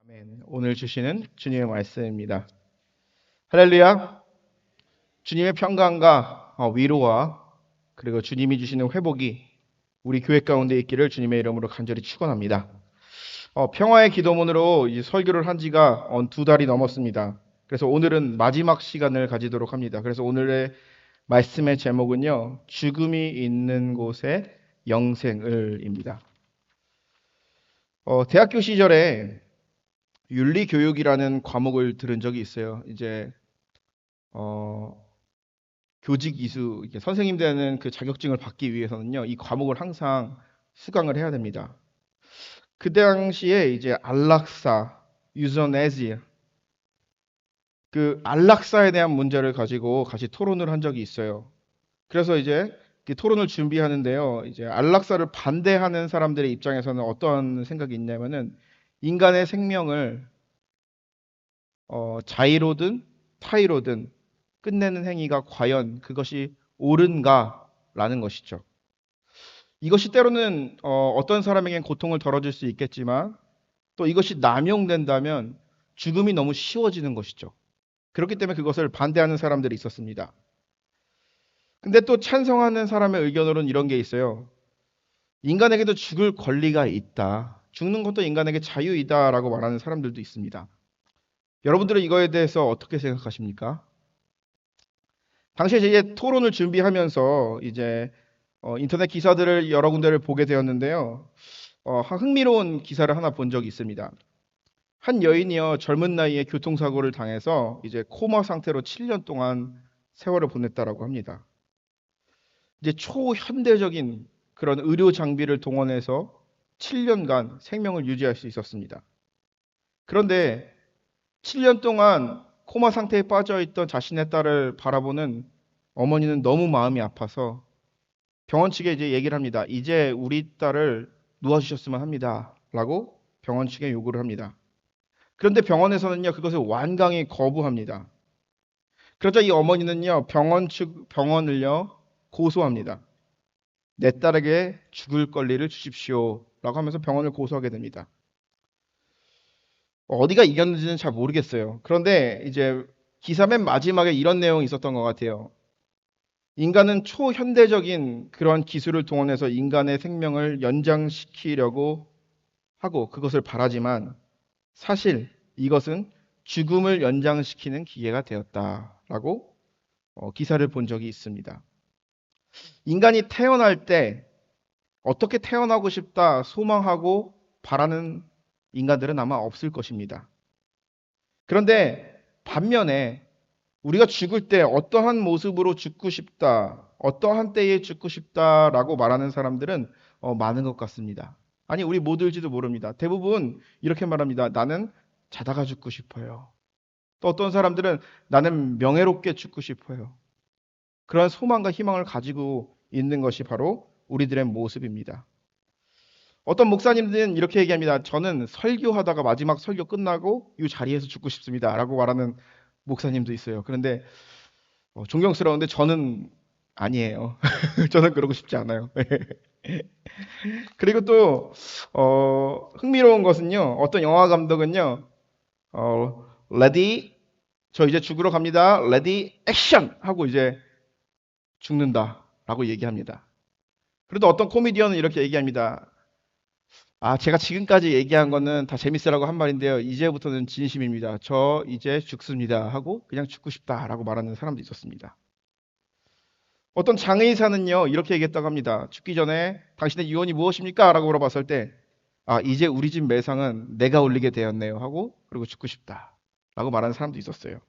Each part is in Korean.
아멘. 오늘 주시는 주님의 말씀입니다. 할렐루야. 주님의 평강과 위로와 그리고 주님이 주시는 회복이 우리 교회 가운데 있기를 주님의 이름으로 간절히 축원합니다. 평화의 기도문으로 이 설교를 한 지가 2달이 넘었습니다. 그래서 오늘은 마지막 시간을 가지도록 합니다. 그래서 오늘의 말씀의 제목은요, 죽음이 있는 곳에 영생을입니다. 대학교 시절에 윤리교육이라는 과목을 들은 적이 있어요. 이제 교직 이수 선생님 되는 그 자격증을 받기 위해서는요, 이 과목을 항상 수강을 해야 됩니다. 그 당시에 이제 안락사, 유저네시아, 그 안락사에 대한 문제를 가지고 같이 토론을 한 적이 있어요. 그래서 이제 그 토론을 준비하는데요, 이제 안락사를 반대하는 사람들의 입장에서는 어떤 생각이 있냐면은 인간의 생명을 자의로든 타의로든 끝내는 행위가 과연 그것이 옳은가라는 것이죠. 이것이 때로는 어떤 사람에겐 고통을 덜어줄 수 있겠지만 또 이것이 남용된다면 죽음이 너무 쉬워지는 것이죠. 그렇기 때문에 그것을 반대하는 사람들이 있었습니다. 근데 또 찬성하는 사람의 의견으로는 이런 게 있어요. 인간에게도 죽을 권리가 있다. 죽는 것도 인간에게 자유이다라고 말하는 사람들도 있습니다. 여러분들은 이거에 대해서 어떻게 생각하십니까? 당시에 이제 토론을 준비하면서 이제 인터넷 기사들을 여러 군데를 보게 되었는데요. 흥미로운 기사를 하나 본 적이 있습니다. 한 여인이요, 젊은 나이에 교통사고를 당해서 이제 코마 상태로 7년 동안 세월을 보냈다라고 합니다. 이제 초현대적인 그런 의료 장비를 동원해서 7년간 생명을 유지할 수 있었습니다. 그런데 7년 동안 코마 상태에 빠져 있던 자신의 딸을 바라보는 어머니는 너무 마음이 아파서 병원 측에 이제 얘기를 합니다. 이제 우리 딸을 놓아주셨으면 합니다. 라고 병원 측에 요구를 합니다. 그런데 병원에서는요, 그것을 완강히 거부합니다. 그러자 이 어머니는요, 병원을요, 고소합니다. 내 딸에게 죽을 권리를 주십시오. 라고 하면서 병원을 고소하게 됩니다. 어디가 이겼는지는 잘 모르겠어요. 그런데 이제 기사 맨 마지막에 이런 내용이 있었던 것 같아요. 인간은 초현대적인 그런 기술을 동원해서 인간의 생명을 연장시키려고 하고 그것을 바라지만 사실 이것은 죽음을 연장시키는 기계가 되었다라고 기사를 본 적이 있습니다. 인간이 태어날 때 어떻게 태어나고 싶다 소망하고 바라는 인간들은 아마 없을 것입니다. 그런데 반면에 우리가 죽을 때 어떠한 모습으로 죽고 싶다, 어떠한 때에 죽고 싶다라고 말하는 사람들은 많은 것 같습니다. 아니, 우리 모두일지도 모릅니다. 대부분 이렇게 말합니다. 나는 자다가 죽고 싶어요. 또 어떤 사람들은 나는 명예롭게 죽고 싶어요. 그런 소망과 희망을 가지고 있는 것이 바로 우리들의 모습입니다. 어떤 목사님들은 이렇게 얘기합니다. 저는 설교하다가 마지막 설교 끝나고 이 자리에서 죽고 싶습니다. 라고 말하는 목사님도 있어요. 그런데 존경스러운데 저는 아니에요. 저는 그러고 싶지 않아요. 그리고 또 흥미로운 것은요. 어떤 영화 감독은요. 레디 저 이제 죽으러 갑니다. 레디 액션 하고 이제 죽는다라고 얘기합니다. 그래도 어떤 코미디언은 이렇게 얘기합니다. 제가 지금까지 얘기한 거는 다 재밌으라고 한 말인데요. 이제부터는 진심입니다. 저 이제 죽습니다. 하고 그냥 죽고 싶다라고 말하는 사람도 있었습니다. 어떤 장의사는요, 이렇게 얘기했다고 합니다. 죽기 전에 당신의 유언이 무엇입니까? 라고 물어봤을 때, 이제 우리 집 매상은 내가 올리게 되었네요. 하고, 그리고 죽고 싶다. 라고 말하는 사람도 있었어요.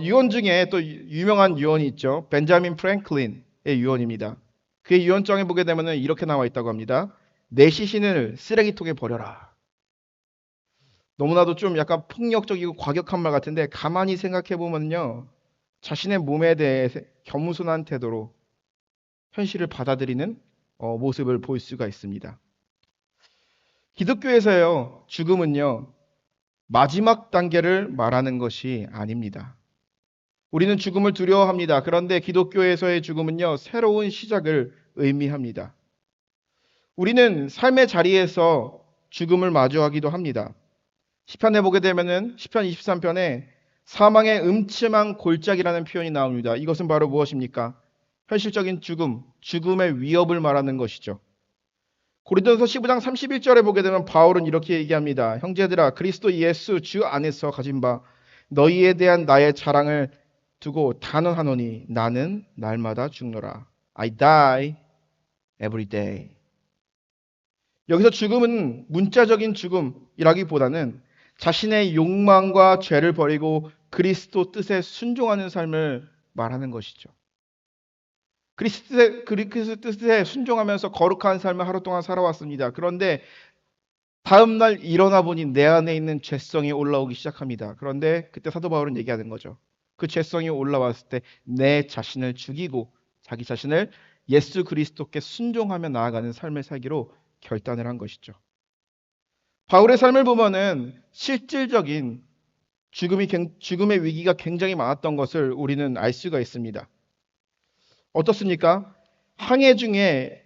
유언 중에 또 유명한 유언이 있죠. 벤자민 프랭클린의 유언입니다. 그의 유언장에 보게 되면 이렇게 나와 있다고 합니다. 내 시신을 쓰레기통에 버려라. 너무나도 좀 약간 폭력적이고 과격한 말 같은데 가만히 생각해 보면요. 자신의 몸에 대해 겸손한 태도로 현실을 받아들이는 모습을 볼 수가 있습니다. 기독교에서요. 죽음은요. 마지막 단계를 말하는 것이 아닙니다. 우리는 죽음을 두려워합니다. 그런데 기독교에서의 죽음은요. 새로운 시작을 의미합니다. 우리는 삶의 자리에서 죽음을 마주하기도 합니다. 시편에 보게 되면은 시편 23편에 사망의 음침한 골짜기라는 표현이 나옵니다. 이것은 바로 무엇입니까? 현실적인 죽음, 죽음의 위협을 말하는 것이죠. 고린도서 15장 31절에 보게 되면 바울은 이렇게 얘기합니다. 형제들아, 그리스도 예수 주 안에서 가진 바 너희에 대한 나의 자랑을 두고 단언하노니 나는 날마다 죽노라. I die every day. 여기서 죽음은 문자적인 죽음이라기보다는 자신의 욕망과 죄를 버리고 그리스도 뜻에 순종하는 삶을 말하는 것이죠. 그리스도 뜻에 순종하면서 거룩한 삶을 하루 동안 살아왔습니다. 그런데 다음 날 일어나 보니 내 안에 있는 죄성이 올라오기 시작합니다. 그런데 그때 사도 바울은 얘기하는 거죠. 그 죄성이 올라왔을 때 내 자신을 죽이고 자기 자신을 예수 그리스도께 순종하며 나아가는 삶을 살기로 결단을 한 것이죠. 바울의 삶을 보면은 실질적인 죽음의 위기가 굉장히 많았던 것을 우리는 알 수가 있습니다. 어떻습니까? 항해 중에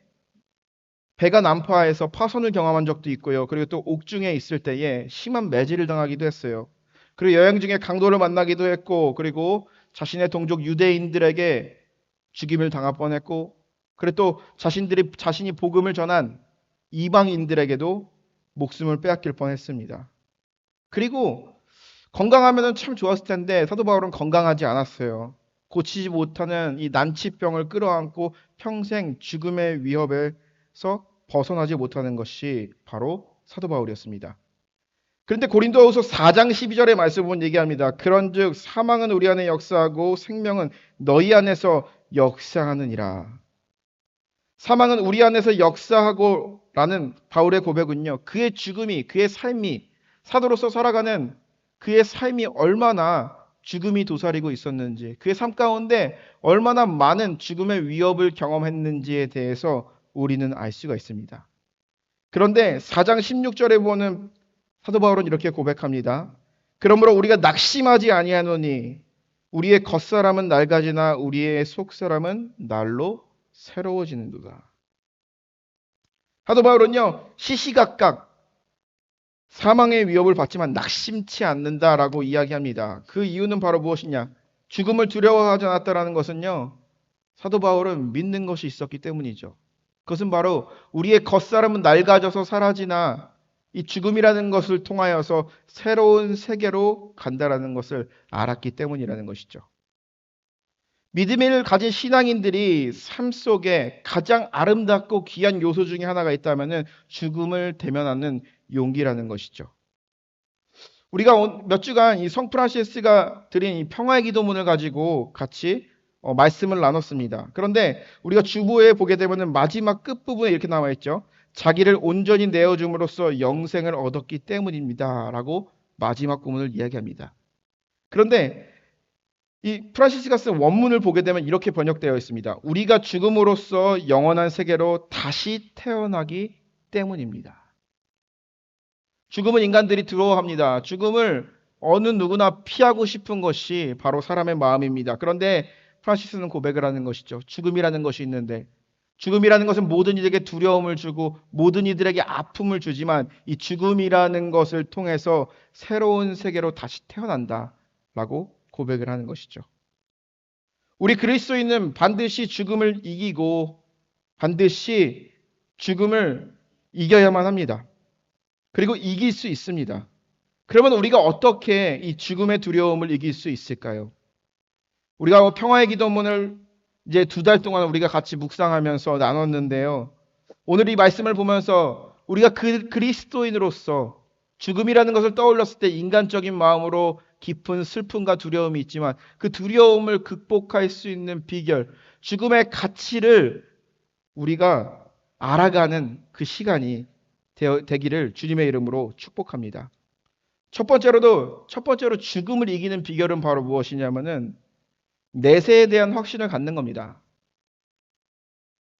배가 난파해서 파손을 경험한 적도 있고요. 그리고 또 옥중에 있을 때에 심한 매질을 당하기도 했어요. 그리고 여행 중에 강도를 만나기도 했고, 그리고 자신의 동족 유대인들에게 죽임을 당할 뻔했고, 그리고 또 자신이 복음을 전한 이방인들에게도 목숨을 빼앗길 뻔했습니다. 그리고 건강하면 참 좋았을 텐데 사도 바울은 건강하지 않았어요. 고치지 못하는 이 난치병을 끌어안고 평생 죽음의 위협에서 벗어나지 못하는 것이 바로 사도 바울이었습니다. 그런데 고린도후서 4장 12절의 말씀을 보면 얘기합니다. 그런즉 사망은 우리 안에 역사하고 생명은 너희 안에서 역사하느니라. 사망은 우리 안에서 역사하고 라는 바울의 고백은요. 그의 죽음이, 그의 삶이, 사도로서 살아가는 그의 삶이 얼마나 죽음이 도사리고 있었는지, 그의 삶 가운데 얼마나 많은 죽음의 위협을 경험했는지에 대해서 우리는 알 수가 있습니다. 그런데 4장 16절에 보는 사도 바울은 이렇게 고백합니다. 그러므로 우리가 낙심하지 아니하노니 우리의 겉사람은 낡아지나 우리의 속사람은 날로 새로워지는도다. 사도 바울은요, 시시각각 사망의 위협을 받지만 낙심치 않는다라고 이야기합니다. 그 이유는 바로 무엇이냐? 죽음을 두려워하지 않았다라는 것은요, 사도 바울은 믿는 것이 있었기 때문이죠. 그것은 바로 우리의 겉사람은 낡아져서 사라지나 이 죽음이라는 것을 통하여서 새로운 세계로 간다라는 것을 알았기 때문이라는 것이죠. 믿음을 가진 신앙인들이 삶 속에 가장 아름답고 귀한 요소 중에 하나가 있다면 죽음을 대면하는 용기라는 것이죠. 우리가 몇 주간 이 성 프란시스가 드린 이 평화의 기도문을 가지고 같이 말씀을 나눴습니다. 그런데 우리가 주보에 보게 되면 마지막 끝부분에 이렇게 나와 있죠. 자기를 온전히 내어줌으로써 영생을 얻었기 때문입니다. 라고 마지막 부분을 이야기합니다. 그런데 이 프란시스가 쓴 원문을 보게 되면 이렇게 번역되어 있습니다. 우리가 죽음으로써 영원한 세계로 다시 태어나기 때문입니다. 죽음은 인간들이 두려워합니다. 죽음을 어느 누구나 피하고 싶은 것이 바로 사람의 마음입니다. 그런데 프란시스는 고백을 하는 것이죠. 죽음이라는 것이 있는데 죽음이라는 것은 모든 이들에게 두려움을 주고 모든 이들에게 아픔을 주지만 이 죽음이라는 것을 통해서 새로운 세계로 다시 태어난다라고 고백을 하는 것이죠. 우리 그리스도인은 반드시 죽음을 이기고 반드시 죽음을 이겨야만 합니다. 그리고 이길 수 있습니다. 그러면 우리가 어떻게 이 죽음의 두려움을 이길 수 있을까요? 우리가 평화의 기도문을 이제 2달 동안 우리가 같이 묵상하면서 나눴는데요. 오늘 이 말씀을 보면서 우리가 그리스도인으로서 죽음이라는 것을 떠올렸을 때 인간적인 마음으로 깊은 슬픔과 두려움이 있지만 그 두려움을 극복할 수 있는 비결, 죽음의 가치를 우리가 알아가는 그 시간이 되기를 주님의 이름으로 축복합니다. 첫 번째로 죽음을 이기는 비결은 바로 무엇이냐면은 내세에 대한 확신을 갖는 겁니다.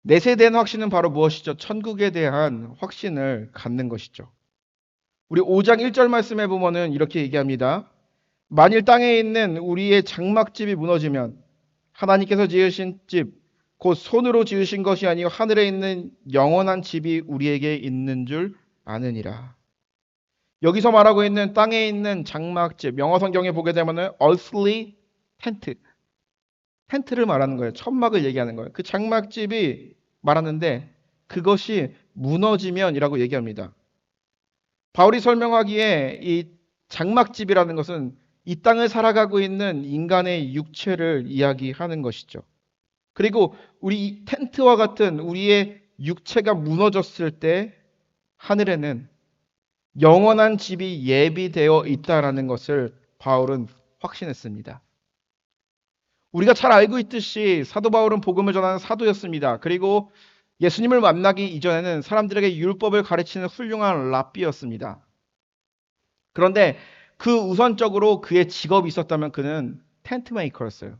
내세에 대한 확신은 바로 무엇이죠? 천국에 대한 확신을 갖는 것이죠. 우리 5장 1절 말씀에 보면은 이렇게 얘기합니다. 만일 땅에 있는 우리의 장막집이 무너지면 하나님께서 지으신 집, 곧 손으로 지으신 것이 아니요 하늘에 있는 영원한 집이 우리에게 있는 줄 않으니라. 여기서 말하고 있는 땅에 있는 장막집, 영어 성경에 보게 되면은 earthly tent, 텐트를 말하는 거예요. 천막을 얘기하는 거예요. 그 장막집이 말하는데 그것이 무너지면이라고 얘기합니다. 바울이 설명하기에 이 장막집이라는 것은 이 땅을 살아가고 있는 인간의 육체를 이야기하는 것이죠. 그리고 우리 이 텐트와 같은 우리의 육체가 무너졌을 때 하늘에는 영원한 집이 예비되어 있다라는 것을 바울은 확신했습니다. 우리가 잘 알고 있듯이 사도 바울은 복음을 전하는 사도였습니다. 그리고 예수님을 만나기 이전에는 사람들에게 율법을 가르치는 훌륭한 랍비였습니다. 그런데 그 우선적으로 그의 직업이 있었다면 그는 텐트 메이커였어요.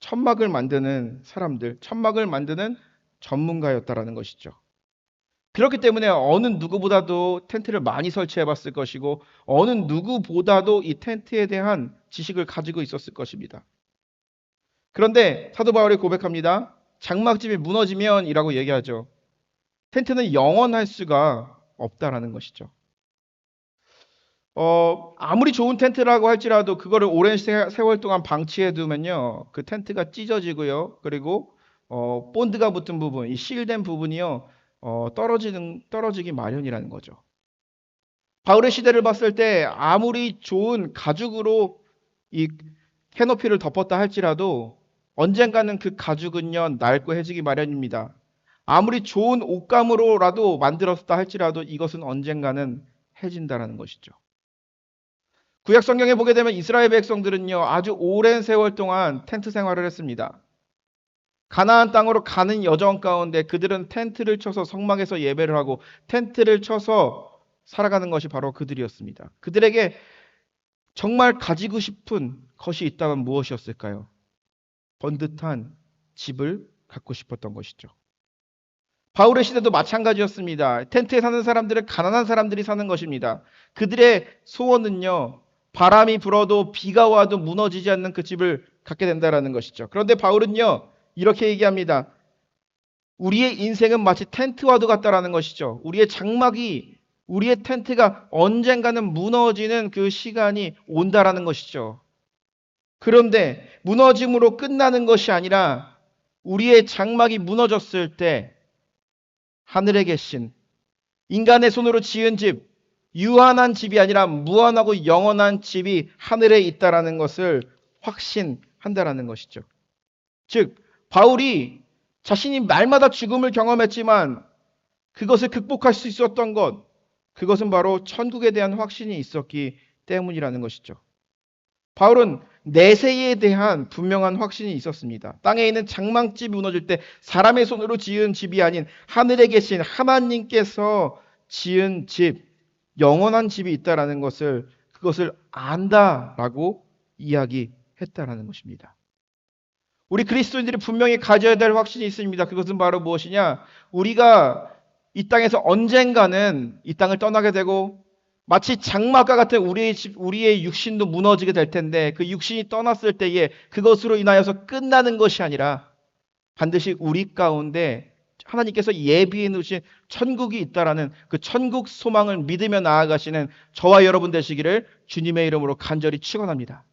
천막을 만드는 사람들, 천막을 만드는 전문가였다라는 것이죠. 그렇기 때문에 어느 누구보다도 텐트를 많이 설치해 봤을 것이고 어느 누구보다도 이 텐트에 대한 지식을 가지고 있었을 것입니다. 그런데 사도 바울이 고백합니다. 장막집이 무너지면이라고 얘기하죠. 텐트는 영원할 수가 없다라는 것이죠. 아무리 좋은 텐트라고 할지라도 그거를 오랜 세월 동안 방치해 두면요. 그 텐트가 찢어지고요. 그리고 본드가 붙은 부분, 이 실된 부분이요. 떨어지기 마련이라는 거죠. 바울의 시대를 봤을 때 아무리 좋은 가죽으로 이 캐노피를 덮었다 할지라도 언젠가는 그 가죽은요, 낡고 해지기 마련입니다. 아무리 좋은 옷감으로라도 만들었다 할지라도 이것은 언젠가는 해진다라는 것이죠. 구약 성경에 보게 되면 이스라엘 백성들은요, 아주 오랜 세월 동안 텐트 생활을 했습니다. 가나안 땅으로 가는 여정 가운데 그들은 텐트를 쳐서 성막에서 예배를 하고 텐트를 쳐서 살아가는 것이 바로 그들이었습니다. 그들에게 정말 가지고 싶은 것이 있다면 무엇이었을까요? 번듯한 집을 갖고 싶었던 것이죠. 바울의 시대도 마찬가지였습니다. 텐트에 사는 사람들은 가난한 사람들이 사는 것입니다. 그들의 소원은요, 바람이 불어도 비가 와도 무너지지 않는 그 집을 갖게 된다는 것이죠. 그런데 바울은요, 이렇게 얘기합니다. 우리의 인생은 마치 텐트와도 같다라는 것이죠. 우리의 장막이, 우리의 텐트가 언젠가는 무너지는 그 시간이 온다라는 것이죠. 그런데 무너짐으로 끝나는 것이 아니라 우리의 장막이 무너졌을 때 하늘에 계신 인간의 손으로 지은 집, 유한한 집이 아니라 무한하고 영원한 집이 하늘에 있다라는 것을 확신한다라는 것이죠. 즉, 바울이 자신이 날마다 죽음을 경험했지만 그것을 극복할 수 있었던 것, 그것은 바로 천국에 대한 확신이 있었기 때문이라는 것이죠. 바울은 내세에 대한 분명한 확신이 있었습니다. 땅에 있는 장막집이 무너질 때 사람의 손으로 지은 집이 아닌 하늘에 계신 하나님께서 지은 집, 영원한 집이 있다라는 것을 그것을 안다라고 이야기했다라는 것입니다. 우리 그리스도인들이 분명히 가져야 될 확신이 있습니다. 그것은 바로 무엇이냐? 우리가 이 땅에서 언젠가는 이 땅을 떠나게 되고 마치 장막과 같은 우리의 육신도 무너지게 될 텐데 그 육신이 떠났을 때에 그것으로 인하여서 끝나는 것이 아니라 반드시 우리 가운데 하나님께서 예비해 놓으신 천국이 있다라는 그 천국 소망을 믿으며 나아가시는 저와 여러분 되시기를 주님의 이름으로 간절히 축원합니다.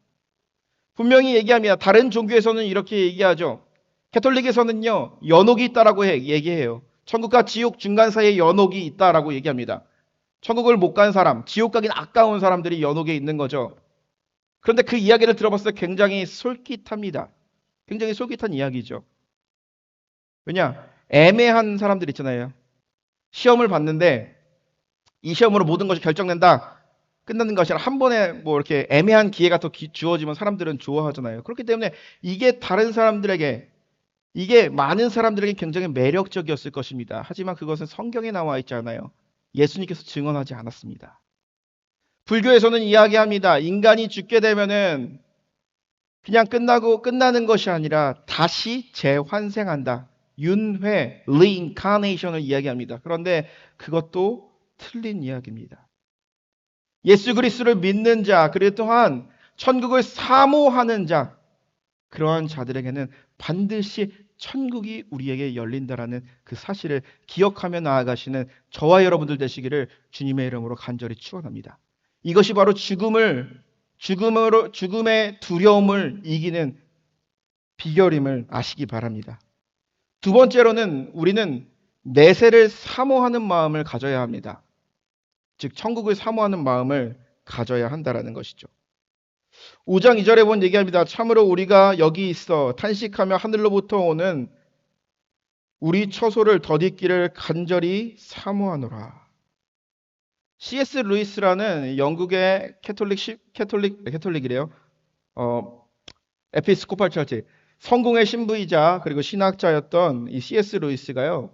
분명히 얘기합니다. 다른 종교에서는 이렇게 얘기하죠. 가톨릭에서는요, 연옥이 있다라고 얘기해요. 천국과 지옥 중간 사이에 연옥이 있다라고 얘기합니다. 천국을 못 간 사람, 지옥 가긴 아까운 사람들이 연옥에 있는 거죠. 그런데 그 이야기를 들어봤을 때 굉장히 솔깃합니다. 굉장히 솔깃한 이야기죠. 왜냐? 애매한 사람들 있잖아요. 시험을 봤는데 이 시험으로 모든 것이 결정된다. 끝나는 것이 아니라 한 번에 뭐 이렇게 애매한 기회가 더 주어지면 사람들은 좋아하잖아요. 그렇기 때문에 이게 다른 사람들에게, 이게 많은 사람들에게 굉장히 매력적이었을 것입니다. 하지만 그것은 성경에 나와 있지 않아요. 예수님께서 증언하지 않았습니다. 불교에서는 이야기합니다. 인간이 죽게 되면은 그냥 끝나는 것이 아니라 다시 재환생한다. 윤회, reincarnation을 이야기합니다. 그런데 그것도 틀린 이야기입니다. 예수 그리스도를 믿는 자, 그리고 또한 천국을 사모하는 자, 그러한 자들에게는 반드시 천국이 우리에게 열린다라는 그 사실을 기억하며 나아가시는 저와 여러분들 되시기를 주님의 이름으로 간절히 축원합니다. 이것이 바로 죽음의 두려움을 이기는 비결임을 아시기 바랍니다. 두 번째로는 우리는 내세를 사모하는 마음을 가져야 합니다. 즉 천국을 사모하는 마음을 가져야 한다라는 것이죠. 5장 2절에 보면 얘기합니다. 참으로 우리가 여기 있어 탄식하며 하늘로부터 오는 우리 처소를 덧입기를 간절히 사모하노라. C.S. 루이스라는 영국의 캐톨릭이래요. 에피스코팔 처치 성공의 신부이자 그리고 신학자였던 이 C.S. 루이스가요.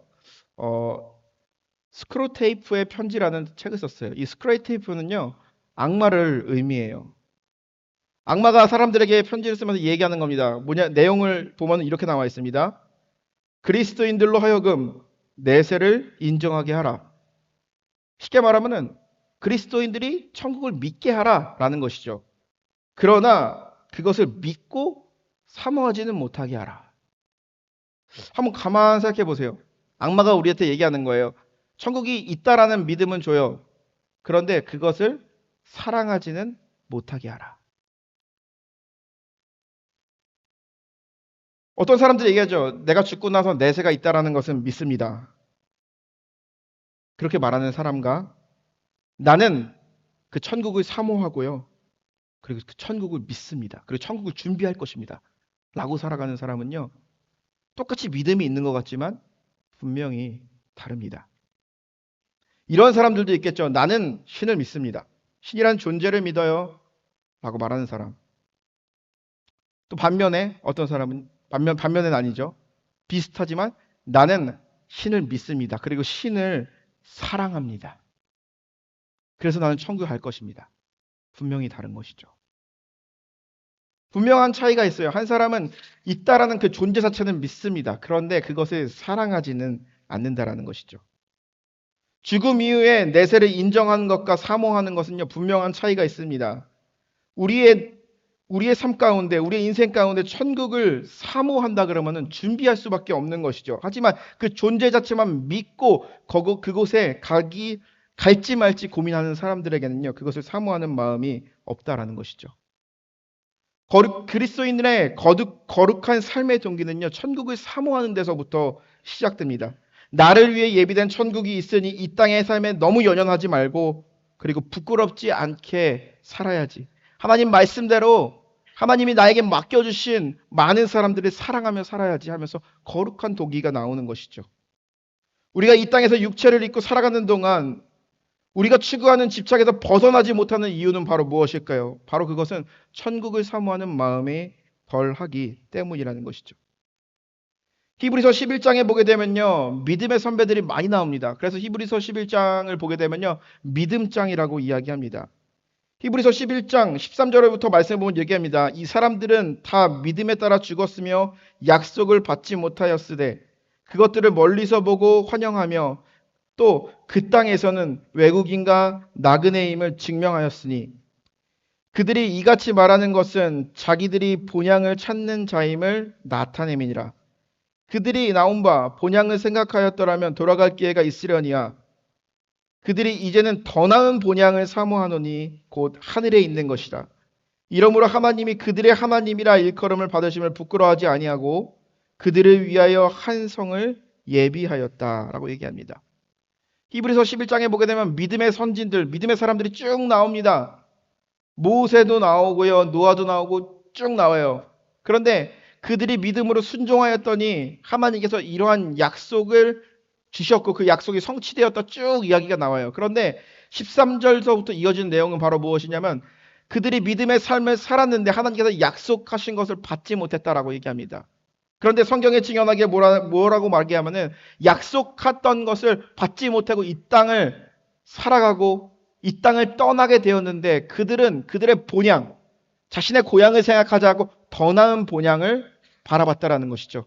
스크로테이프의 편지라는 책을 썼어요. 이 스크로테이프는요. 악마를 의미해요. 악마가 사람들에게 편지를 쓰면서 얘기하는 겁니다. 내용을 보면 이렇게 나와 있습니다. 그리스도인들로 하여금 내세를 인정하게 하라. 쉽게 말하면은 그리스도인들이 천국을 믿게 하라라는 것이죠. 그러나 그것을 믿고 사모하지는 못하게 하라. 한번 가만 생각해 보세요. 악마가 우리한테 얘기하는 거예요. 천국이 있다라는 믿음은 줘요. 그런데 그것을 사랑하지는 못하게 하라. 어떤 사람들이 얘기하죠. 내가 죽고 나서 내세가 있다라는 것은 믿습니다. 그렇게 말하는 사람과 나는 그 천국을 사모하고요. 그리고 그 천국을 믿습니다. 그리고 천국을 준비할 것입니다. 라고 살아가는 사람은요. 똑같이 믿음이 있는 것 같지만 분명히 다릅니다. 이런 사람들도 있겠죠. 나는 신을 믿습니다. 신이란 존재를 믿어요. 라고 말하는 사람. 또 반면에 어떤 사람은 반면은 아니죠. 비슷하지만 나는 신을 믿습니다. 그리고 신을 사랑합니다. 그래서 나는 천국에 갈 것입니다. 분명히 다른 것이죠. 분명한 차이가 있어요. 한 사람은 있다라는 그 존재 자체는 믿습니다. 그런데 그것을 사랑하지는 않는다라는 것이죠. 죽음 이후에 내세를 인정하는 것과 사모하는 것은요, 분명한 차이가 있습니다. 우리의 삶 가운데, 우리의 인생 가운데 천국을 사모한다 그러면은 준비할 수밖에 없는 것이죠. 하지만 그 존재 자체만 믿고 그곳에 갈지 말지 고민하는 사람들에게는요, 그것을 사모하는 마음이 없다라는 것이죠. 그리스도인들의 거룩한 삶의 동기는요, 천국을 사모하는 데서부터 시작됩니다. 나를 위해 예비된 천국이 있으니 이 땅의 삶에 너무 연연하지 말고, 그리고 부끄럽지 않게 살아야지. 하나님 말씀대로 하나님이 나에게 맡겨주신 많은 사람들을 사랑하며 살아야지 하면서 거룩한 동기가 나오는 것이죠. 우리가 이 땅에서 육체를 입고 살아가는 동안 우리가 추구하는 집착에서 벗어나지 못하는 이유는 바로 무엇일까요? 바로 그것은 천국을 사모하는 마음이 덜하기 때문이라는 것이죠. 히브리서 11장에 보게 되면요, 믿음의 선배들이 많이 나옵니다. 그래서 히브리서 11장을 보게 되면요, 믿음장이라고 이야기합니다. 히브리서 11장 13절부터 말씀을 보면 얘기합니다. 이 사람들은 다 믿음에 따라 죽었으며 약속을 받지 못하였으되 그것들을 멀리서 보고 환영하며 또 그 땅에서는 외국인과 나그네임을 증명하였으니 그들이 이같이 말하는 것은 자기들이 본향을 찾는 자임을 나타냄이니라. 그들이 나온 바 본향을 생각하였더라면 돌아갈 기회가 있으려니와 그들이 이제는 더 나은 본향을 사모하노니 곧 하늘에 있는 것이라. 이러므로 하나님이 그들의 하나님이라 일컬음을 받으심을 부끄러워하지 아니하고 그들을 위하여 한 성을 예비하였다라고 얘기합니다. 히브리서 11장에 보게 되면 믿음의 선진들, 믿음의 사람들이 쭉 나옵니다. 모세도 나오고요, 노아도 나오고 쭉 나와요. 그런데 그들이 믿음으로 순종하였더니 하나님께서 이러한 약속을 주셨고 그 약속이 성취되었다 쭉 이야기가 나와요. 그런데 13절서부터 이어지는 내용은 바로 무엇이냐면 그들이 믿음의 삶을 살았는데 하나님께서 약속하신 것을 받지 못했다라고 얘기합니다. 그런데 성경에 증언하기에 뭐라고 말하냐면은 약속했던 것을 받지 못하고 이 땅을 살아가고 이 땅을 떠나게 되었는데 그들은 그들의 본향, 자신의 고향을 생각하지 않고 더 나은 본향을 바라봤다라는 것이죠.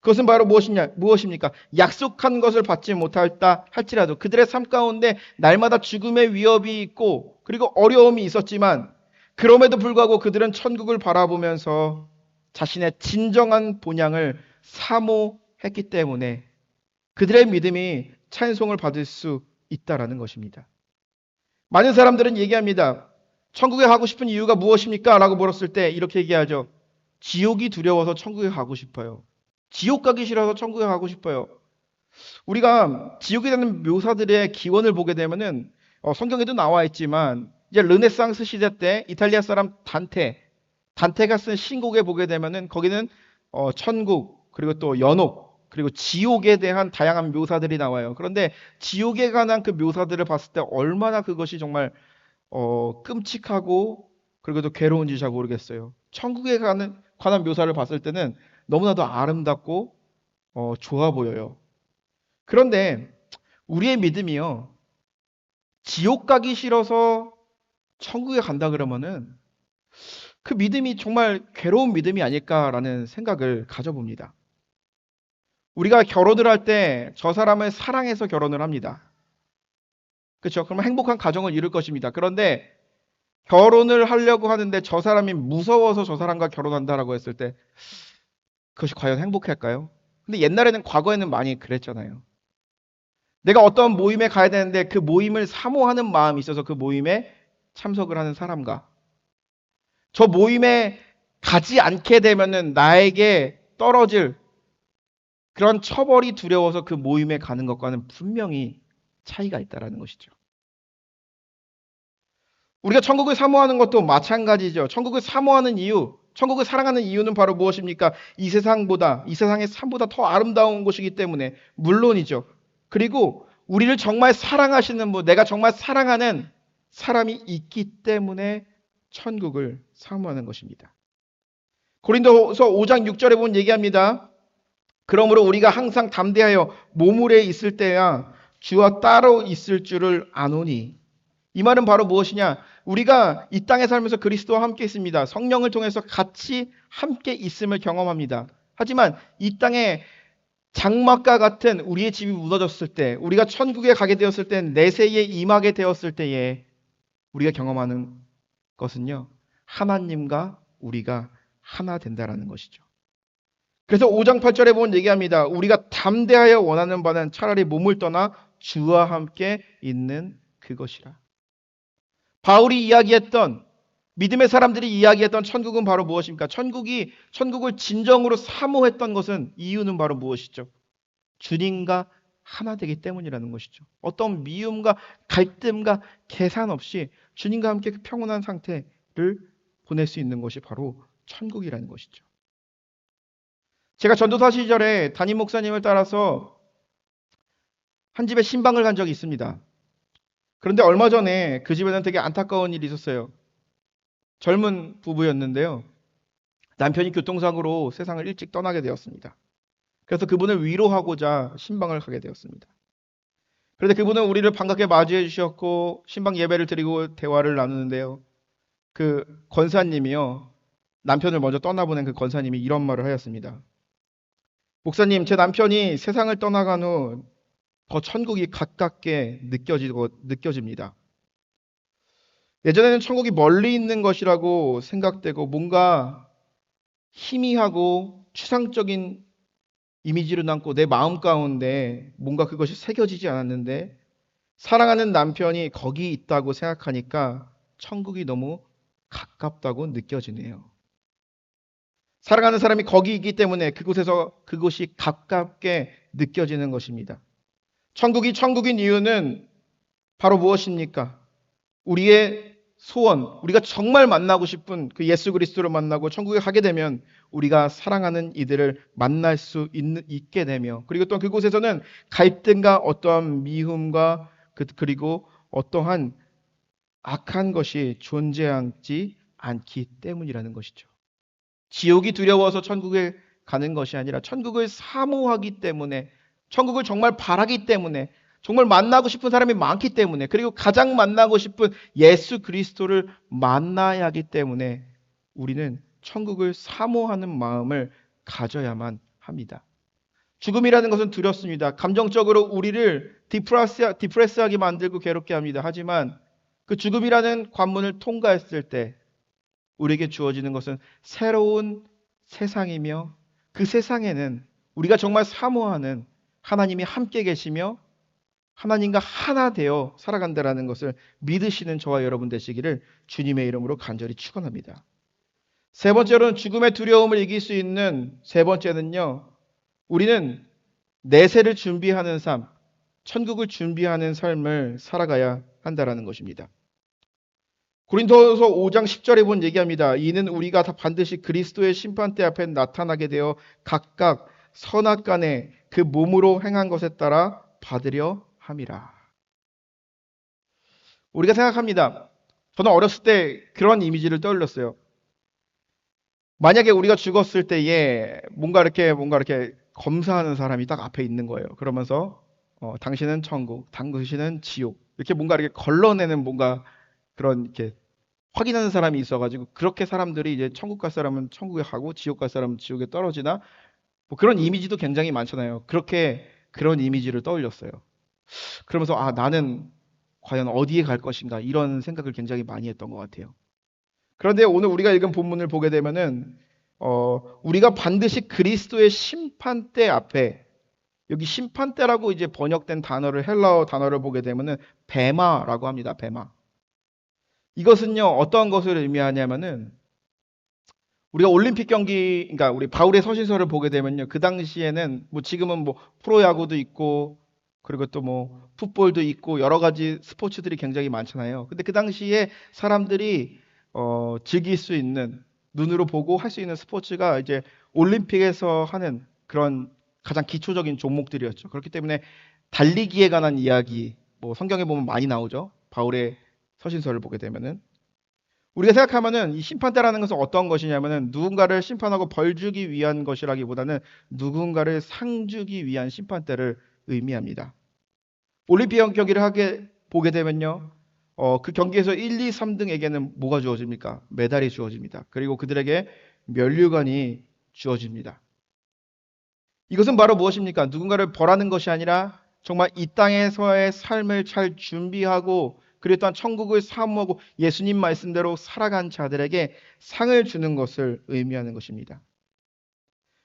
그것은 바로 무엇입니까? 약속한 것을 받지 못했다 할지라도 그들의 삶 가운데 날마다 죽음의 위협이 있고 그리고 어려움이 있었지만 그럼에도 불구하고 그들은 천국을 바라보면서 자신의 진정한 본향을 사모했기 때문에 그들의 믿음이 찬송을 받을 수 있다라는 것입니다. 많은 사람들은 얘기합니다. 천국에 가고 싶은 이유가 무엇입니까? 라고 물었을 때 이렇게 얘기하죠. 지옥이 두려워서 천국에 가고 싶어요. 지옥 가기 싫어서 천국에 가고 싶어요. 우리가 지옥에 대한 묘사들의 기원을 보게 되면은 성경에도 나와 있지만 이제 르네상스 시대 때 이탈리아 사람 단테가 쓴 신곡에 보게 되면은 거기는 천국 그리고 또 연옥 그리고 지옥에 대한 다양한 묘사들이 나와요. 그런데 지옥에 관한 그 묘사들을 봤을 때 얼마나 그것이 정말 끔찍하고 그리고 또 괴로운지 잘 모르겠어요. 천국에 관한 묘사를 봤을 때는 너무나도 아름답고 좋아 보여요. 그런데 우리의 믿음이요. 지옥 가기 싫어서 천국에 간다 그러면은 그 믿음이 정말 괴로운 믿음이 아닐까라는 생각을 가져봅니다. 우리가 결혼을 할 때 저 사람을 사랑해서 결혼을 합니다. 그렇죠? 그러면 행복한 가정을 이룰 것입니다. 그런데 결혼을 하려고 하는데 저 사람이 무서워서 저 사람과 결혼한다라고 했을 때 그것이 과연 행복할까요? 근데 옛날에는 과거에는 많이 그랬잖아요. 내가 어떤 모임에 가야 되는데 그 모임을 사모하는 마음이 있어서 그 모임에 참석을 하는 사람과 저 모임에 가지 않게 되면은 나에게 떨어질 그런 처벌이 두려워서 그 모임에 가는 것과는 분명히 차이가 있다라는 것이죠. 우리가 천국을 사모하는 것도 마찬가지죠. 천국을 사모하는 이유, 천국을 사랑하는 이유는 바로 무엇입니까? 이 세상의 삶보다 더 아름다운 곳이기 때문에 물론이죠. 그리고 우리를 정말 사랑하시는 분, 내가 정말 사랑하는 사람이 있기 때문에 천국을 사모하는 것입니다. 고린도서 5장 6절에 보면 얘기합니다. 그러므로 우리가 항상 담대하여 몸으로 있을 때야 주와 따로 있을 줄을 아노니. 이 말은 바로 무엇이냐? 우리가 이 땅에 살면서 그리스도와 함께 있습니다. 성령을 통해서 같이 함께 있음을 경험합니다. 하지만 이 땅에 장막과 같은 우리의 집이 무너졌을 때, 우리가 천국에 가게 되었을 때, 내세에 임하게 되었을 때에 우리가 경험하는 것은요, 하나님과 우리가 하나 된다라는 것이죠. 그래서 5장 8절에 보면 얘기합니다. 우리가 담대하여 원하는 바는 차라리 몸을 떠나 주와 함께 있는 그것이라. 바울이 이야기했던 믿음의 사람들이 이야기했던 천국은 바로 무엇입니까? 천국을 진정으로 사모했던 것은 이유는 바로 무엇이죠? 주님과 하나 되기 때문이라는 것이죠. 어떤 미움과 갈등과 계산 없이 주님과 함께 그 평온한 상태를 보낼 수 있는 것이 바로 천국이라는 것이죠. 제가 전도사 시절에 담임 목사님을 따라서 한 집에 신방을 간 적이 있습니다. 그런데 얼마 전에 그 집에는 되게 안타까운 일이 있었어요. 젊은 부부였는데요. 남편이 교통사고로 세상을 일찍 떠나게 되었습니다. 그래서 그분을 위로하고자 신방을 가게 되었습니다. 그런데 그분은 우리를 반갑게 맞이해 주셨고 신방 예배를 드리고 대화를 나누는데요. 그 권사님이요. 남편을 먼저 떠나보낸 그 권사님이 이런 말을 하였습니다. 목사님, 제 남편이 세상을 떠나간 후 더 천국이 가깝게 느껴집니다. 예전에는 천국이 멀리 있는 것이라고 생각되고 뭔가 희미하고 추상적인 이미지로 남고 내 마음 가운데 뭔가 그것이 새겨지지 않았는데 사랑하는 남편이 거기 있다고 생각하니까 천국이 너무 가깝다고 느껴지네요. 사랑하는 사람이 거기 있기 때문에 그곳이 가깝게 느껴지는 것입니다. 천국이 천국인 이유는 바로 무엇입니까? 우리의 소원, 우리가 정말 만나고 싶은 그 예수 그리스도를 만나고 천국에 가게 되면 우리가 사랑하는 이들을 만날 수 있게 되며 그리고 또 그곳에서는 갈등과 어떠한 미움과 그리고 어떠한 악한 것이 존재하지 않기 때문이라는 것이죠. 지옥이 두려워서 천국에 가는 것이 아니라 천국을 사모하기 때문에 천국을 정말 바라기 때문에 정말 만나고 싶은 사람이 많기 때문에 그리고 가장 만나고 싶은 예수 그리스도를 만나야 하기 때문에 우리는 천국을 사모하는 마음을 가져야만 합니다. 죽음이라는 것은 두렵습니다. 감정적으로 우리를 디프레스하게 만들고 괴롭게 합니다. 하지만 그 죽음이라는 관문을 통과했을 때 우리에게 주어지는 것은 새로운 세상이며 그 세상에는 우리가 정말 사모하는 하나님이 함께 계시며 하나님과 하나 되어 살아간다라는 것을 믿으시는 저와 여러분 되시기를 주님의 이름으로 간절히 축원합니다. 세 번째로는 죽음의 두려움을 이길 수 있는 세 번째는요. 우리는 내세를 준비하는 삶, 천국을 준비하는 삶을 살아가야 한다라는 것입니다. 고린도서 5장 10절에 보면 얘기합니다. 이는 우리가 다 반드시 그리스도의 심판대 앞에 나타나게 되어 각각 선악간에 그 몸으로 행한 것에 따라 받으려 함이라. 우리가 생각합니다. 저는 어렸을 때 그런 이미지를 떠올렸어요. 만약에 우리가 죽었을 때에 뭔가 이렇게 검사하는 사람이 딱 앞에 있는 거예요. 그러면서 당신은 천국, 당신은 지옥, 이렇게 뭔가 이렇게 걸러내는 뭔가 그런 이렇게 확인하는 사람이 있어가지고 그렇게 사람들이 이제 천국 갈 사람은 천국에 가고 지옥 갈 사람은 지옥에 떨어지나 뭐 그런 이미지도 굉장히 많잖아요. 그런 이미지를 떠올렸어요. 그러면서 나는 과연 어디에 갈 것인가 이런 생각을 굉장히 많이 했던 것 같아요. 그런데 오늘 우리가 읽은 본문을 보게 되면은 우리가 반드시 그리스도의 심판대 앞에 여기 심판대라고 이제 번역된 단어를 헬라어 단어를 보게 되면은 베마라고 합니다. 베마. 이것은요 어떤 것을 의미하냐면은 우리가 올림픽 경기, 그러니까 우리 바울의 서신서를 보게 되면요 그 당시에는 뭐 지금은 뭐 프로야구도 있고 그리고 또 뭐 풋볼도 있고 여러 가지 스포츠들이 굉장히 많잖아요. 근데 그 당시에 사람들이 즐길 수 있는 눈으로 보고 할 수 있는 스포츠가 이제 올림픽에서 하는 그런 가장 기초적인 종목들이었죠. 그렇기 때문에 달리기에 관한 이야기, 뭐 성경에 보면 많이 나오죠. 바울의 서신서를 보게 되면은 우리가 생각하면은 이 심판대라는 것은 어떤 것이냐면은 누군가를 심판하고 벌 주기 위한 것이라기보다는 누군가를 상 주기 위한 심판대를 의미합니다. 올림픽 경기를 보게 되면요. 그 경기에서 1, 2, 3등에게는 뭐가 주어집니까? 메달이 주어집니다. 그리고 그들에게 면류관이 주어집니다. 이것은 바로 무엇입니까? 누군가를 벌하는 것이 아니라 정말 이 땅에서의 삶을 잘 준비하고 그리고 또한 천국을 사모하고 예수님 말씀대로 살아간 자들에게 상을 주는 것을 의미하는 것입니다.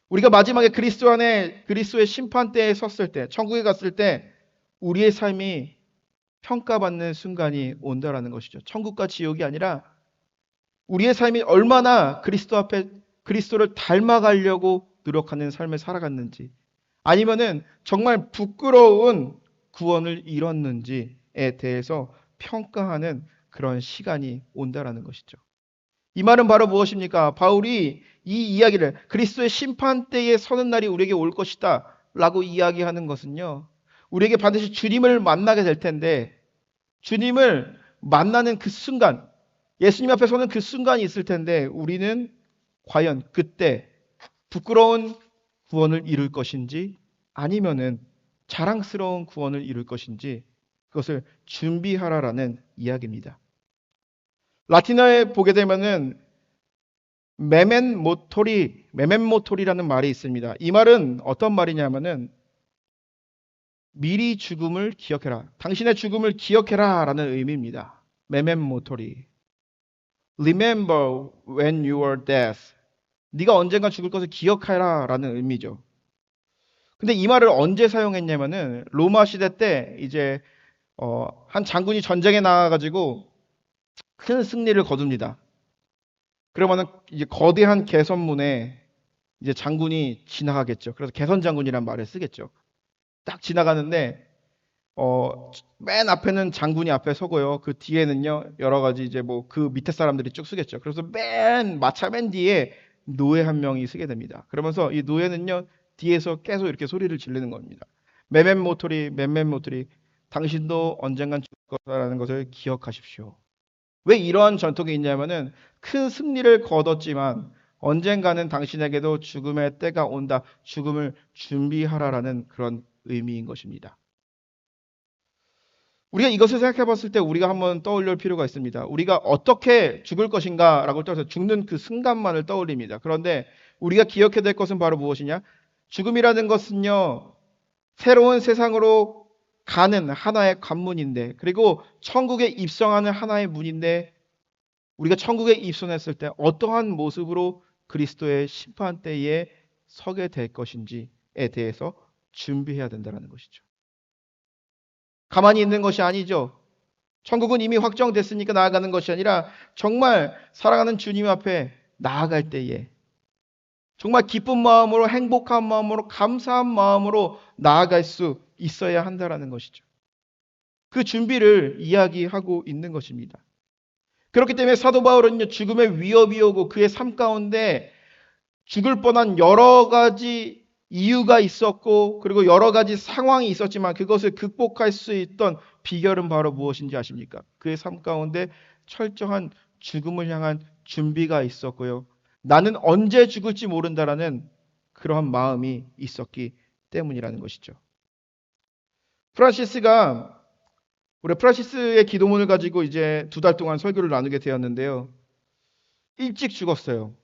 우리가 마지막에 그리스도 안에 그리스도의 심판대에 섰을 때, 천국에 갔을 때 우리의 삶이 평가받는 순간이 온다라는 것이죠. 천국과 지옥이 아니라 우리의 삶이 얼마나 그리스도 앞에 그리스도를 닮아가려고 노력하는 삶을 살아갔는지 아니면은 정말 부끄러운 구원을 이뤘는지에 대해서 평가하는 그런 시간이 온다라는 것이죠. 이 말은 바로 무엇입니까? 바울이 이 이야기를 그리스도의 심판대에 서는 날이 우리에게 올 것이다 라고 이야기하는 것은요. 우리에게 반드시 주님을 만나게 될 텐데 주님을 만나는 그 순간 예수님 앞에 서는 그 순간이 있을 텐데 우리는 과연 그때 부끄러운 구원을 이룰 것인지 아니면은 자랑스러운 구원을 이룰 것인지 그것을 준비하라라는 이야기입니다. 라틴어에 보게 되면은 메멘모토리라는 말이 있습니다. 이 말은 어떤 말이냐면은 미리 죽음을 기억해라. 당신의 죽음을 기억해라라는 의미입니다. 메멘모토리. Remember when you are death. 네가 언젠가 죽을 것을 기억해라라는 의미죠. 근데 이 말을 언제 사용했냐면은 로마 시대 때 이제 한 장군이 전쟁에 나가가지고 큰 승리를 거둡니다. 그러면은 이제 거대한 개선문에 이제 장군이 지나가겠죠. 그래서 개선 장군이란 말을 쓰겠죠. 딱 지나가는데 맨 앞에는 장군이 앞에 서고요. 그 뒤에는요 여러 가지 이제 뭐 그 밑에 사람들이 쭉 쓰겠죠. 그래서 마차 맨 뒤에 노예 한 명이 쓰게 됩니다. 그러면서 이 노예는요 뒤에서 계속 이렇게 소리를 지르는 겁니다. 메멘모토리, 당신도 언젠간 죽을 거라는 것을 기억하십시오. 왜 이러한 전통이 있냐면은 큰 승리를 거뒀지만 언젠가는 당신에게도 죽음의 때가 온다. 죽음을 준비하라라는 그런 의미인 것입니다. 우리가 이것을 생각해 봤을 때 우리가 한번 떠올릴 필요가 있습니다. 우리가 어떻게 죽을 것인가라고 떠서 죽는 그 순간만을 떠올립니다. 그런데 우리가 기억해야 될 것은 바로 무엇이냐? 죽음이라는 것은요, 새로운 세상으로 가는 하나의 관문인데, 그리고 천국에 입성하는 하나의 문인데, 우리가 천국에 입성했을 때 어떠한 모습으로 그리스도의 심판대에 서게 될 것인지, 대해서 준비해야 된다는 것이죠. 가만히 있는 것이 아니죠. 천국은 이미 확정됐으니까 나아가는 것이 아니라 정말 사랑하는 주님 앞에 나아갈 때에 정말 기쁜 마음으로, 행복한 마음으로, 감사한 마음으로 나아갈 수 있어야 한다는 것이죠. 그 준비를 이야기하고 있는 것입니다. 그렇기 때문에 사도 바울은요, 죽음의 위협이 오고 그의 삶 가운데 죽을 뻔한 여러 가지 이유가 있었고, 그리고 여러 가지 상황이 있었지만 그것을 극복할 수 있던 비결은 바로 무엇인지 아십니까? 그의 삶 가운데 철저한 죽음을 향한 준비가 있었고요. 나는 언제 죽을지 모른다라는 그러한 마음이 있었기 때문이라는 것이죠. 우리 프란시스의 기도문을 가지고 이제 2달 동안 설교를 나누게 되었는데요. 일찍 죽었어요.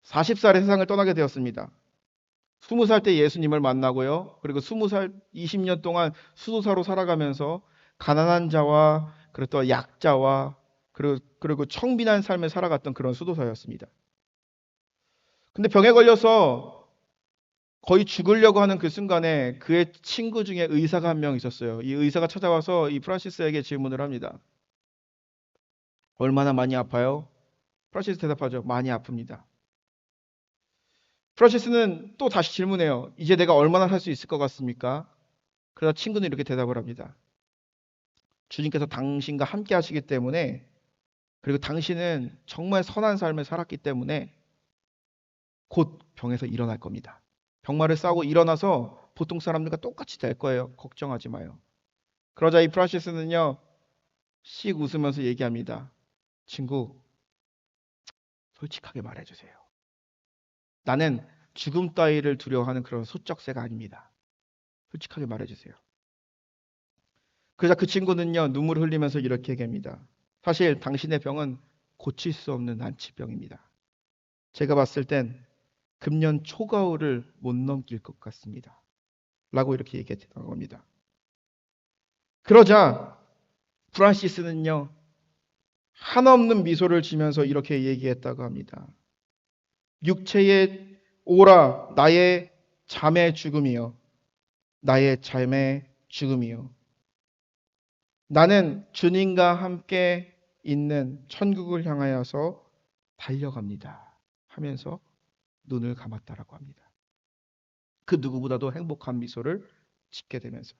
40살에 세상을 떠나게 되었습니다. 20살 때 예수님을 만나고요. 그리고 20살, 20년 동안 수도사로 살아가면서 가난한 자와 그리고 또 약자와 그리고 청빈한 삶을 살아갔던 그런 수도사였습니다. 근데 병에 걸려서 거의 죽으려고 하는 그 순간에 그의 친구 중에 의사가 한 명 있었어요. 이 의사가 찾아와서 이 프란시스에게 질문을 합니다. 얼마나 많이 아파요? 프란시스 대답하죠. 많이 아픕니다. 프란시스는 또 다시 질문해요. 이제 내가 얼마나 살 수 있을 것 같습니까? 그러다 친구는 이렇게 대답을 합니다. 주님께서 당신과 함께 하시기 때문에, 그리고 당신은 정말 선한 삶을 살았기 때문에 곧 병에서 일어날 겁니다. 병마를 싸고 일어나서 보통 사람들과 똑같이 될 거예요. 걱정하지 마요. 그러자 이 프란시스는요, 씩 웃으면서 얘기합니다. 친구, 솔직하게 말해주세요. 나는 죽음 따위를 두려워하는 그런 소쩍새가 아닙니다. 솔직하게 말해주세요. 그러자 그 친구는요, 눈물을 흘리면서 이렇게 얘기합니다. 사실 당신의 병은 고칠 수 없는 난치병입니다. 제가 봤을 땐 금년 초가을을 못 넘길 것 같습니다. 라고 이렇게 얘기했다고 합니다. 그러자 프란시스는요, 한없는 미소를 지면서 이렇게 얘기했다고 합니다. 육체의 오라 나의 잠의 죽음이요. 나의 잠의 죽음이요. 나는 주님과 함께 있는 천국을 향하여서 달려갑니다. 하면서 눈을 감았다라고 합니다. 그 누구보다도 행복한 미소를 짓게 되면서.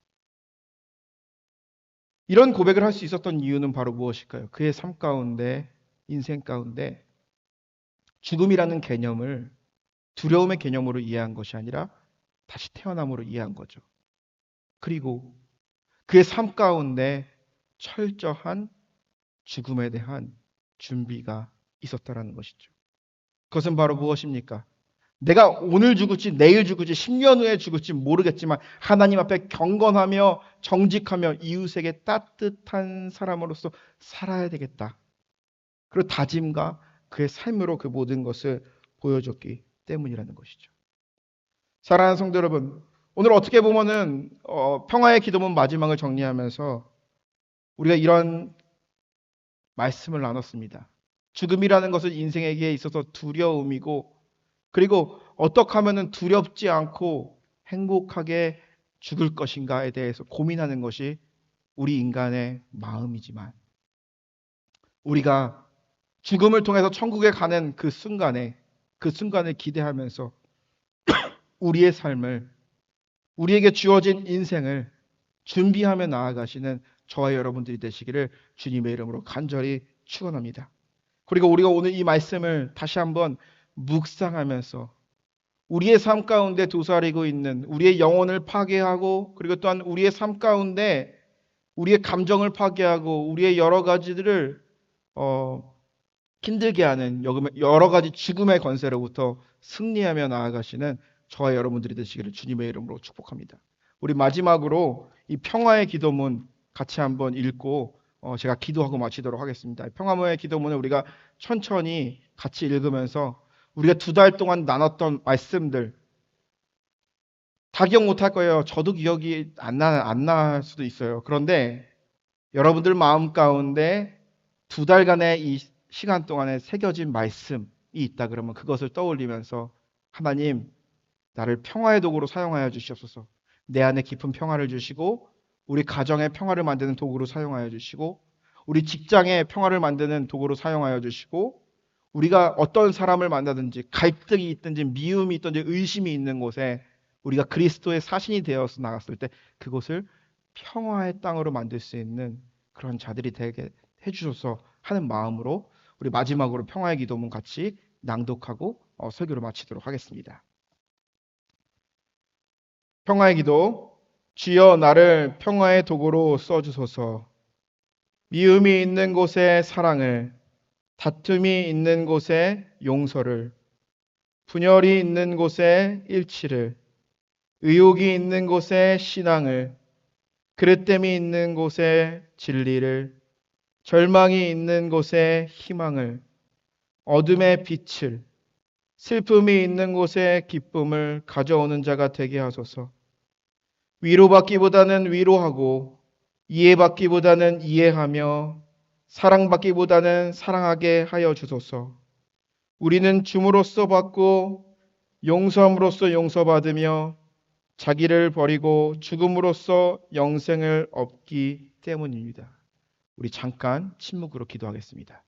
이런 고백을 할 수 있었던 이유는 바로 무엇일까요? 그의 삶 가운데, 인생 가운데 죽음이라는 개념을 두려움의 개념으로 이해한 것이 아니라 다시 태어남으로 이해한 거죠. 그리고 그의 삶 가운데 철저한 죽음에 대한 준비가 있었다라는 것이죠. 그것은 바로 무엇입니까? 내가 오늘 죽을지 내일 죽을지 10년 후에 죽을지 모르겠지만 하나님 앞에 경건하며 정직하며 이웃에게 따뜻한 사람으로서 살아야 되겠다. 그리고 다짐과 그의 삶으로 그 모든 것을 보여줬기 때문이라는 것이죠. 사랑하는 성도 여러분, 오늘 어떻게 보면은 평화의 기도문 마지막을 정리하면서 우리가 이런 말씀을 나눴습니다. 죽음이라는 것은 인생에게 있어서 두려움이고, 그리고 어떻게 하면 두렵지 않고 행복하게 죽을 것인가에 대해서 고민하는 것이 우리 인간의 마음이지만, 우리가 죽음을 통해서 천국에 가는 그 순간을 기대하면서 우리의 삶을, 우리에게 주어진 인생을 준비하며 나아가시는 저와 여러분들이 되시기를 주님의 이름으로 간절히 축원합니다. 그리고 우리가 오늘 이 말씀을 다시 한번 묵상하면서 우리의 삶 가운데 도사리고 있는 우리의 영혼을 파괴하고, 그리고 또한 우리의 삶 가운데 우리의 감정을 파괴하고 우리의 여러 가지들을 힘들게 하는 여러 가지 죽음의 권세로부터 승리하며 나아가시는 저와 여러분들이 되시기를 주님의 이름으로 축복합니다. 우리 마지막으로 이 평화의 기도문 같이 한번 읽고 제가 기도하고 마치도록 하겠습니다. 평화의 기도문을 우리가 천천히 같이 읽으면서 우리가 2달 동안 나눴던 말씀들 다 기억 못할 거예요. 저도 기억이 안 날 수도 있어요. 그런데 여러분들 마음 가운데 2달간의 이 시간 동안에 새겨진 말씀이 있다 그러면 그것을 떠올리면서 하나님, 나를 평화의 도구로 사용하여 주시옵소서. 내 안에 깊은 평화를 주시고 우리 가정의 평화를 만드는 도구로 사용하여 주시고 우리 직장의 평화를 만드는 도구로 사용하여 주시고 우리가 어떤 사람을 만나든지 갈등이 있든지 미움이 있든지 의심이 있는 곳에 우리가 그리스도의 사신이 되어서 나갔을 때 그곳을 평화의 땅으로 만들 수 있는 그런 자들이 되게 해주셔서 하는 마음으로 우리 마지막으로 평화의 기도문 같이 낭독하고 설교를 마치도록 하겠습니다. 평화의 기도. 주여 나를 평화의 도구로 써주소서. 미움이 있는 곳에 사랑을, 다툼이 있는 곳에 용서를, 분열이 있는 곳에 일치를, 의욕이 있는 곳에 신앙을, 그릇됨이 있는 곳에 진리를, 절망이 있는 곳에 희망을, 어둠의 빛을, 슬픔이 있는 곳에 기쁨을 가져오는 자가 되게 하소서. 위로받기보다는 위로하고 이해받기보다는 이해하며 사랑받기보다는 사랑하게 하여 주소서. 우리는 줌으로써 받고 용서함으로써 용서받으며 자기를 버리고 죽음으로써 영생을 얻기 때문입니다. 우리 잠깐 침묵으로 기도하겠습니다.